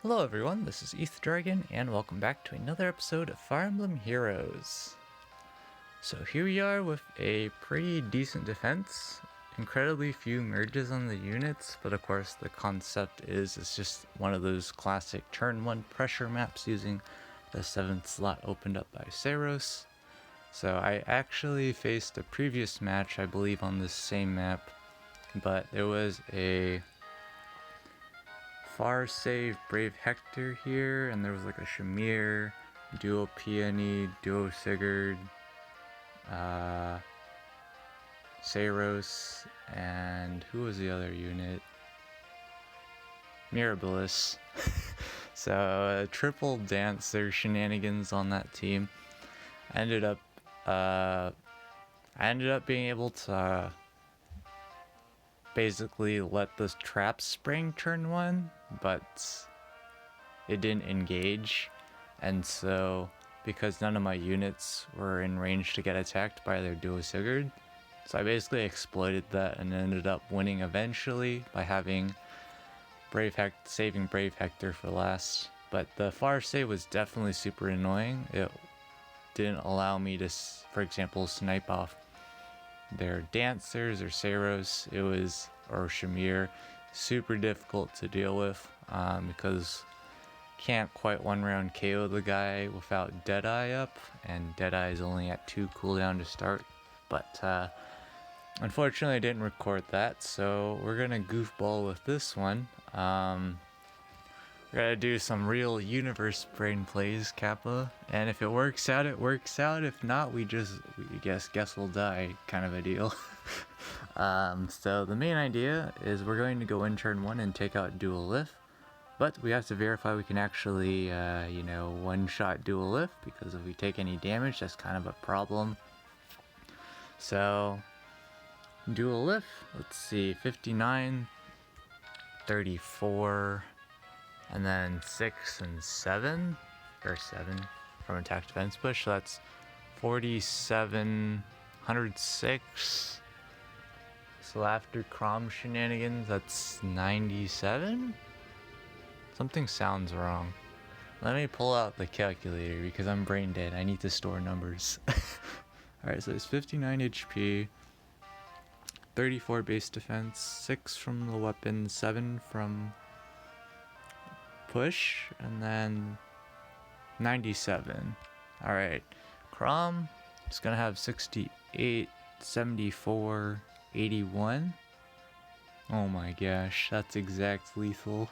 Hello everyone, this is Dragon, and welcome back to another episode of Fire Emblem Heroes. So here we are with a pretty decent defense, incredibly few merges on the units, but of course the concept is it's just one of those classic turn 1 pressure maps using the 7th slot opened up by Seiros. So I actually faced a previous match, I believe, on this same map, but there was a Far Save Brave Hector here, and there was like a Shamir, Duo Peony, Duo Sigurd, Seiros, and who was the other unit? Mirabilis. So triple dancer shenanigans on that team. I ended up being able to basically let this trap spring turn 1, but it didn't engage, and so because none of my units were in range to get attacked by their Duo Sigurd, so I basically exploited that and ended up winning eventually by having saving Brave Hector for last. But the far save was definitely super annoying. It didn't allow me to, for example, snipe off their dancers or Seiros, or Shamir, super difficult to deal with because can't quite one round KO the guy without Deadeye up, and Deadeye is only at 2 cooldown to start. But unfortunately I didn't record that, so we're gonna goofball with this one. We're gonna do some real universe brain plays, Kappa, and if it works out, it works out. If not, we guess we'll die, kind of a deal. So the main idea is we're going to go in turn 1 and take out Dual Lift, but we have to verify we can actually, one-shot Dual Lift, because if we take any damage, that's kind of a problem. So, Dual Lift, let's see, 59, 34, and then 6 and 7, or 7 from attack defense push, so that's 47, 106. So after Crom shenanigans, that's 97? Something sounds wrong. Let me pull out the calculator because I'm brain dead. I need to store numbers. Alright, so it's 59 HP, 34 base defense, 6 from the weapon, 7 from push, and then 97. Alright, Crom is gonna have 68, 74, 81. Oh my gosh, that's exact lethal.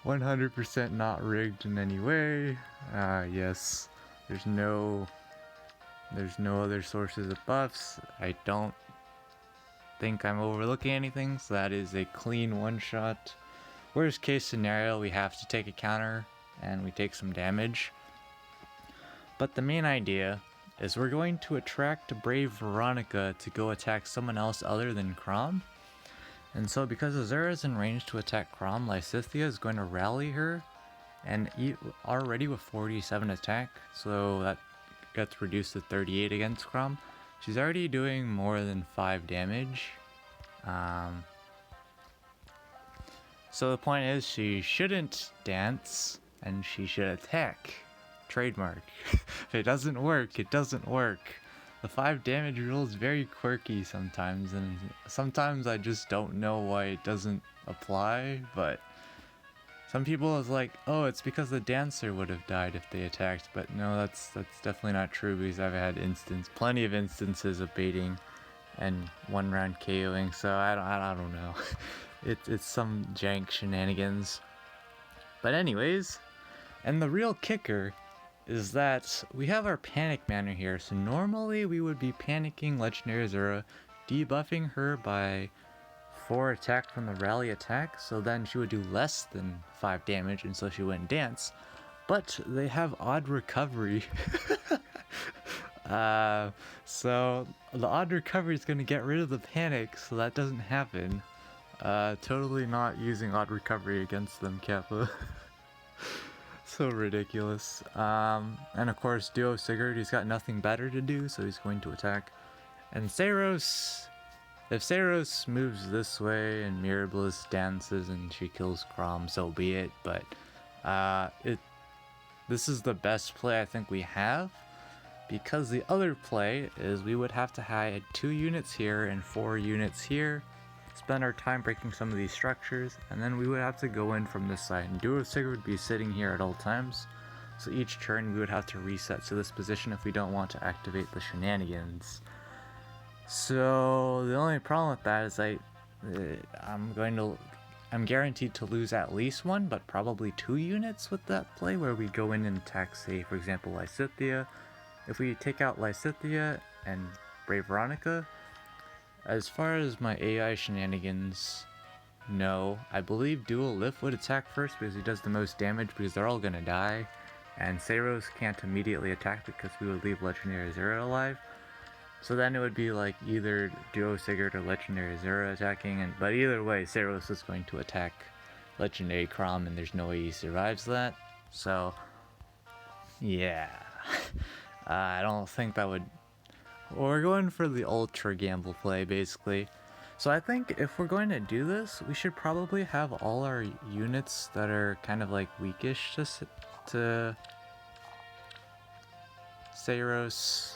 100% not rigged in any way. Yes, there's no other sources of buffs. I don't think I'm overlooking anything, so that is a clean one-shot. Worst case scenario, we have to take a counter and we take some damage. But the main idea is we're going to attract Brave Veronica to go attack someone else other than Crom. And so because Azura is in range to attack Crom, Lysithea is going to rally her, and already with 47 attack, so that gets reduced to 38 against Crom. She's already doing more than 5 damage. So the point is, she shouldn't dance, and she should attack. Trademark. If it doesn't work, it doesn't work. The 5 damage rule is very quirky sometimes, and sometimes I just don't know why it doesn't apply, but some people is like, oh, it's because the dancer would have died if they attacked, but no, that's definitely not true, because I've had plenty of instances of baiting and one round KOing, so I don't know. It's some jank shenanigans. But anyways, and the real kicker is that we have our panic mana here, so normally we would be panicking Legendary Azura, debuffing her by 4 attack from the rally attack, so then she would do less than 5 damage, and so she wouldn't dance. But they have odd recovery. So the odd recovery is going to get rid of the panic, so that doesn't happen. Totally not using odd recovery against them, Kappa. So ridiculous. And of course, Duo Sigurd, he's got nothing better to do, so he's going to attack. And Seiros, if Saros moves this way and Mirabilis dances and she kills Crom, so be it, but this is the best play I think we have, because the other play is we would have to hide 2 units here and 4 units here, spend our time breaking some of these structures, and then we would have to go in from this side, and Duosigurd would be sitting here at all times, so each turn we would have to reset to this position if we don't want to activate the shenanigans. So the only problem with that is I'm guaranteed to lose at least 1, but probably 2 units with that play, where we go in and attack, say, for example, Lysithea. If we take out Lysithea and Brave Veronica, as far as my AI shenanigans, no. I believe Dual Lift would attack first because he does the most damage, because they're all gonna die, and Saros can't immediately attack because we would leave Legendary Zero alive. So then it would be like either Duosigurd or Legendary Zero attacking, but either way, Saros is going to attack Legendary Crom, and there's no way he survives that. So, yeah. I don't think that would... We're going for the ultra gamble play, basically. So I think if we're going to do this, we should probably have all our units that are kind of like weakish to Saros,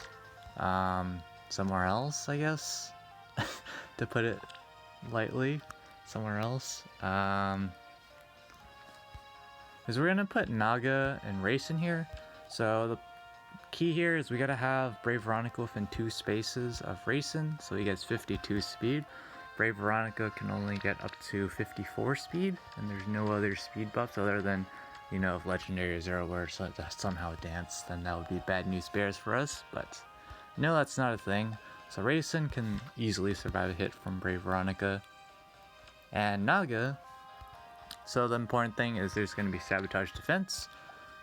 somewhere else, I guess, to put it lightly, somewhere else, because we're gonna put Naga and Reyson here. So the key here is we gotta have Brave Veronica within 2 spaces of Reyson, so he gets 52 speed. Brave Veronica can only get up to 54 speed, and there's no other speed buffs other than, you know, if Legendary Zero were to somehow dance, then that would be bad news bears for us, but no, that's not a thing. So Reyson can easily survive a hit from Brave Veronica. And Naga, so the important thing is there's going to be Sabotage Defense.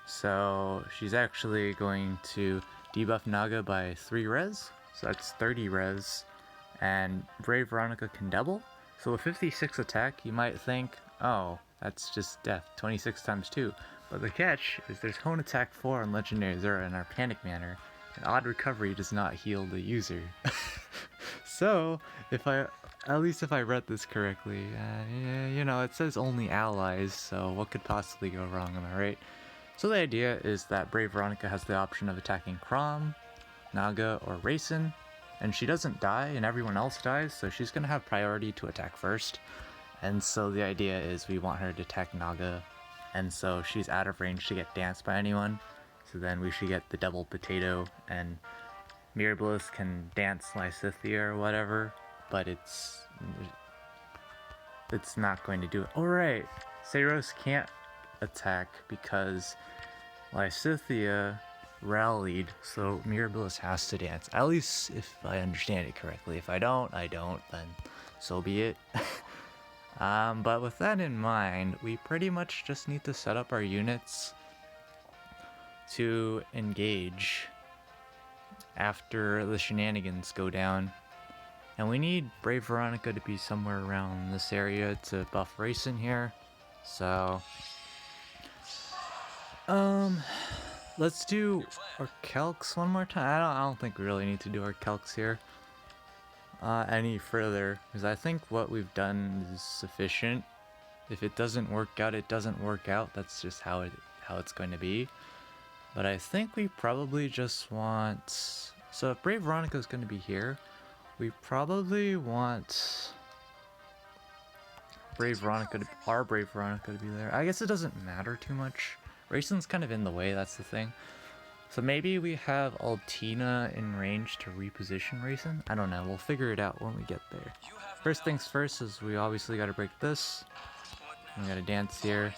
So she's actually going to debuff Naga by 3 res, so that's 30 res. And Brave Veronica can double. So with 56 attack, you might think, oh, that's just death, 26 times 2. But the catch is there's Hone Attack 4 on Legendary Zero in our Panic Manner. And Odd Recovery does not heal the user. So, at least if I read this correctly, you know, it says only allies, so what could possibly go wrong, am I right? So the idea is that Brave Veronica has the option of attacking Crom, Naga, or Reyson, and she doesn't die and everyone else dies, so she's going to have priority to attack first. And so the idea is we want her to attack Naga, and so she's out of range to get danced by anyone. So then we should get the double potato, and Mirabilis can dance Lysithea or whatever, but it's not going to do it. Alright, Saros can't attack because Lysithea rallied, so Mirabilis has to dance. At least if I understand it correctly. If I don't, then so be it. But with that in mind, we pretty much just need to set up our units to engage after the shenanigans go down. And we need Brave Veronica to be somewhere around this area to buff Reyson here. So, let's do our calcs one more time. I don't think we really need to do our calcs here any further, because I think what we've done is sufficient. If it doesn't work out, it doesn't work out. That's just how it's going to be. But I think we probably just want... So if Brave Veronica is going to be here, we probably want our Brave Veronica to be there. I guess it doesn't matter too much. Reyson's kind of in the way, that's the thing. So maybe we have Altina in range to reposition Reyson? I don't know, we'll figure it out when we get there. First things first is we obviously gotta break this. We gotta dance here.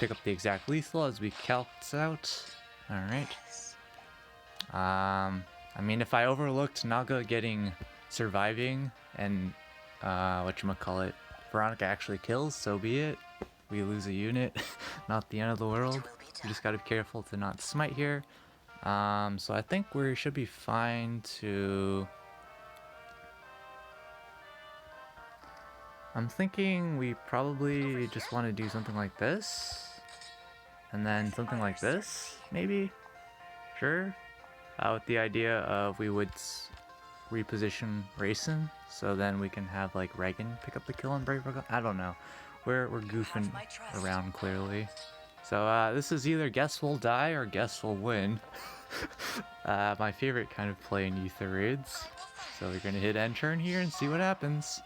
Pick up the exact lethal as we calced out. Alright. I mean, if I overlooked Naga surviving and whatchamacallit, Veronica actually kills, so be it. We lose a unit, not the end of the world. We just gotta be careful to not smite here. So I think we should be fine to... I'm thinking we probably just want to do something like this. And then something like this, maybe? Sure? With the idea of we would reposition Reyson, so then we can have like Regan pick up the kill on Brave Veronica. I don't know. We're goofing around clearly. So this is either guess we'll die or guess we'll win. My favorite kind of play in Ether raids. So we're gonna hit end turn here and see what happens.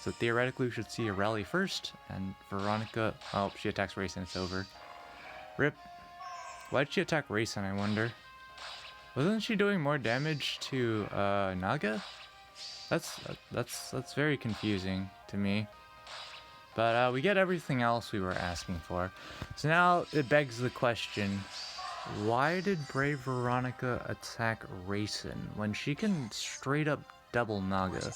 So theoretically we should see a rally first, and Veronica, oh, she attacks Reyson, it's over. Rip. Why'd she attack Reyson, I wonder? Wasn't she doing more damage to Naga? That's very confusing to me. But we get everything else we were asking for. So now it begs the question, why did Brave Veronica attack Reyson when she can straight up double Naga?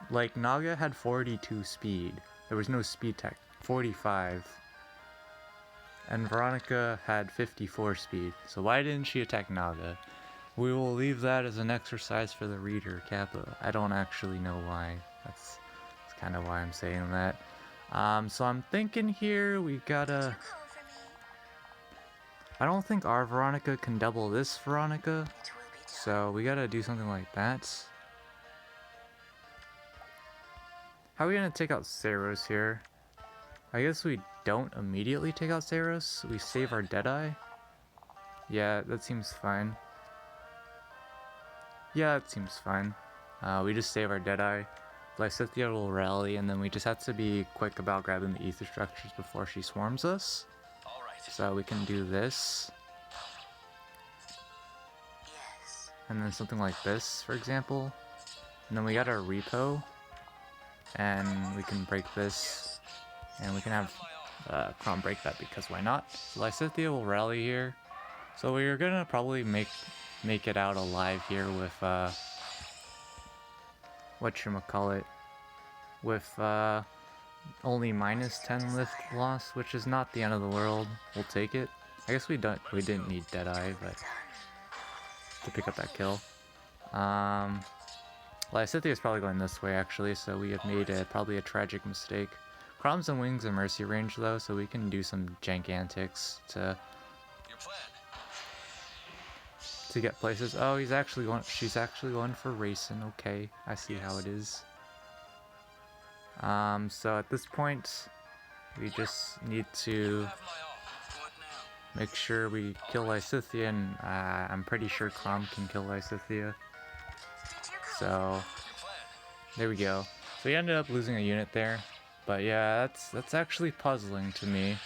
Like, Naga had 42 speed. There was no speed tech. 45. And Veronica had 54 speed. So why didn't she attack Naga? We will leave that as an exercise for the reader, Kappa. I don't actually know why. That's kind of why I'm saying that. So I'm thinking here we gotta... I don't think our Veronica can double this Veronica. So we gotta do something like that. How are we gonna take out Saros here? I guess we don't immediately take out Saros. We save our Deadeye. Yeah, that seems fine. Yeah, that seems fine. We just save our Deadeye. Lysithea will rally, and then we just have to be quick about grabbing the ether structures before she swarms us. So we can do this. And then something like this, for example. And then we got our repo. And we can break this. And we can have Chrom break that, because why not? So Lysithea will rally here. So we're gonna probably make it out alive here with whatchamacallit, with only minus 10 lift loss, which is not the end of the world. We'll take it. I guess we didn't need Deadeye, but to pick up that kill. Lysithea is probably going this way actually, so we have made probably a tragic mistake. Chrom's and Wings in mercy range though, so we can do some jank antics to get places. Oh, she's actually going for Reyson. Okay, I see how it is. So at this point, we just need to make sure we kill Lysithea, and I'm pretty sure Chrom can kill Lysithea. So there we go. So we ended up losing a unit there, but yeah, that's actually puzzling to me.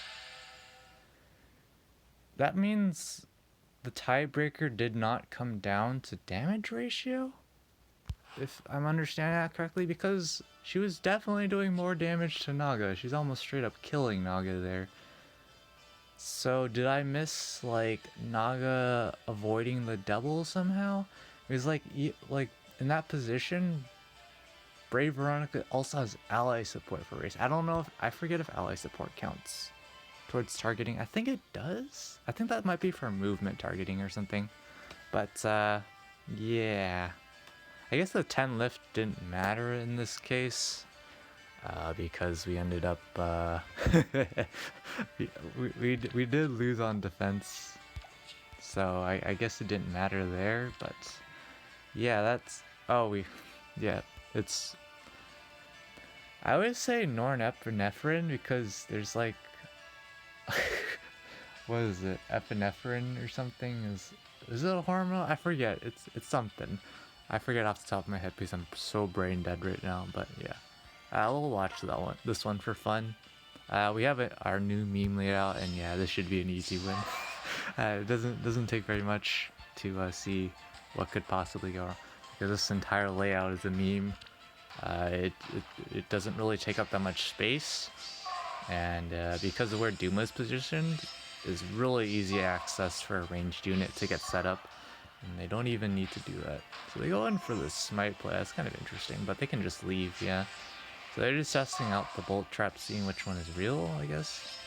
That means the tiebreaker did not come down to damage ratio, if I'm understanding that correctly, because she was definitely doing more damage to Naga. She's almost straight up killing Naga there. So did I miss like Naga avoiding the double somehow? It was like in that position, Brave Veronica also has ally support for race. I don't know if I forget if ally support counts towards targeting. I think it does. I think that might be for movement targeting or something. But yeah, I guess the 10 lift didn't matter in this case, because we ended up we did lose on defense, so I guess it didn't matter there. But yeah, that's it's, I always say norepinephrine because there's like what is it, epinephrine or something? Is it a hormone? I forget. It's something. I forget off the top of my head because I'm so brain dead right now. But yeah, we'll watch this one for fun. We have our new meme laid out, and yeah, this should be an easy win. It doesn't take very much to see what could possibly go wrong, because this entire layout is a meme. It doesn't really take up that much space, and because of where Duma is positioned, is really easy access for a ranged unit to get set up, and they don't even need to do that. So they go in for the smite play. That's kind of interesting, but they can just leave, yeah. So they're just testing out the bolt trap, seeing which one is real, I guess.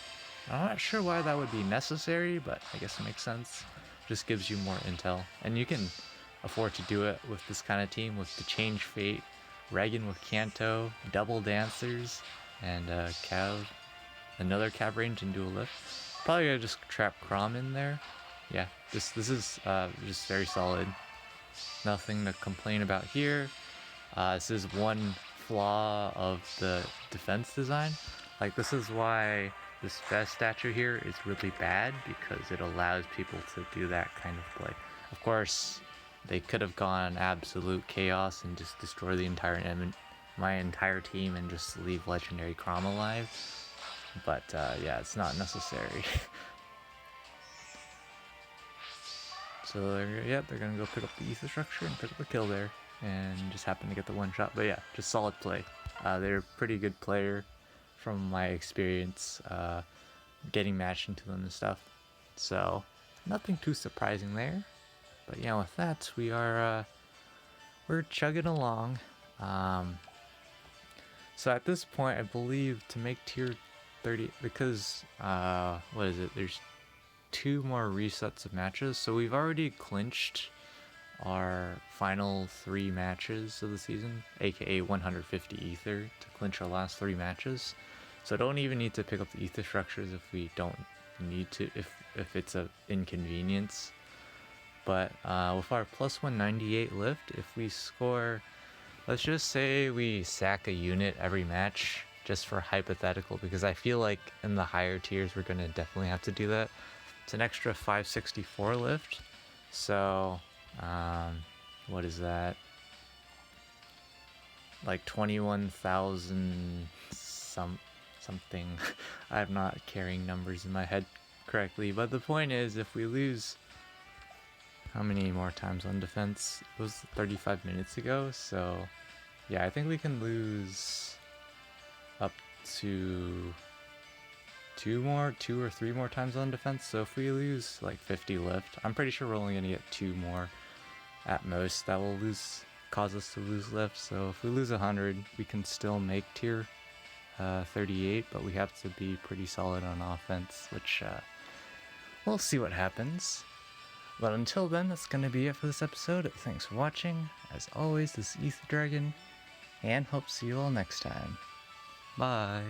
I'm not sure why that would be necessary, but I guess it makes sense. Just gives you more intel, and you can afford to do it with this kind of team, with the Change Fate, Regan with Kanto, double Dancers, and Cav, another Cav range and dual lift. Probably gonna just trap Chrom in there. Yeah, this is just very solid. Nothing to complain about here. This is one flaw of the defense design. Like, this is why this best statue here is really bad, because it allows people to do that kind of play. Of course, they could have gone absolute chaos and just destroy the my entire team and just leave Legendary Chrom alive. But yeah, it's not necessary. So they're gonna go pick up the ether structure and pick up a kill there, and just happen to get the one shot. But yeah, just solid play. They're a pretty good player from my experience getting matched into them and stuff. So nothing too surprising there. But yeah, with that, we're chugging along. So at this point, I believe to make tier 30, because what is it? There's 2 more resets of matches, so we've already clinched our final 3 matches of the season, aka 150 ether to clinch our last 3 matches. So don't even need to pick up the ether structures if we don't need to, if it's a inconvenience. But with our plus 198 lift, if we score, let's just say we sack a unit every match, just for hypothetical, because I feel like in the higher tiers we're gonna definitely have to do that. It's an extra 564 lift, so what is that? Like 21,000 something. I'm not carrying numbers in my head correctly, but the point is, if we lose, how many more times on defense? It was 35 minutes ago, so yeah, I think we can lose up to 2 or 3 more times on defense. So if we lose like 50 lift, I'm pretty sure we're only gonna get 2 more at most that will cause us to lose lift. So if we lose 100, we can still make tier 38, but we have to be pretty solid on offense, which we'll see what happens. But until then, that's gonna be it for this episode. Thanks for watching. As always, this is Ether Dragon, and hope to see you all next time. Bye.